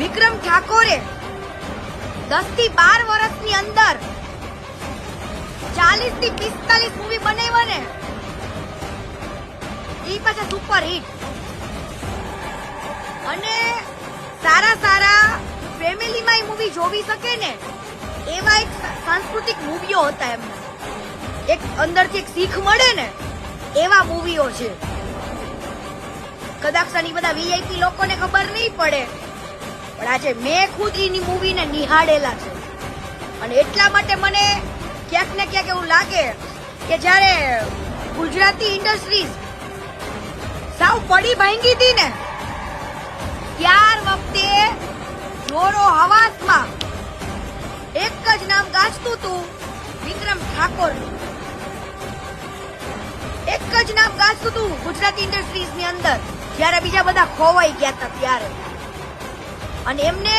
વિક્રમ ઠાકોરે 10 થી 12 વર્ષની અંદર 40 થી 45 મૂવી બનાવ્યા ને, એ પાછા સુપર હિટ. અને સારા ફેમિલીમાં મૂવી જોવી શકે ને એવા એક સાંસ્કૃતિક મૂવીઓ હતા. એમને એક અંદરથી એક શીખ મળે ને એવા મૂવીઓ છે. કદાચ આની બધા વીઆઈપી લોકોને ખબર નહીં પડે, પણ આજે મેં ખુદ એની મૂવીને નિહાળેલા છે. અને એટલા માટે મને ક્યાંક ને ક્યાંક એવું લાગે કે જ્યારે ગુજરાતી ઇન્ડસ્ટ્રીઝ સાવ પડી ભાંગી હતી ને, ત્યાર વખતે જોરો હવાસમાં એક જ નામ ગાજતું હતું, વિક્રમ ઠાકોર. એક જ નામ ગાજતું હતું ગુજરાતી ઇન્ડસ્ટ્રીઝ ની અંદર, જ્યારે બીજા બધા ખોવાઈ ગયા હતા ત્યારે. અને એમને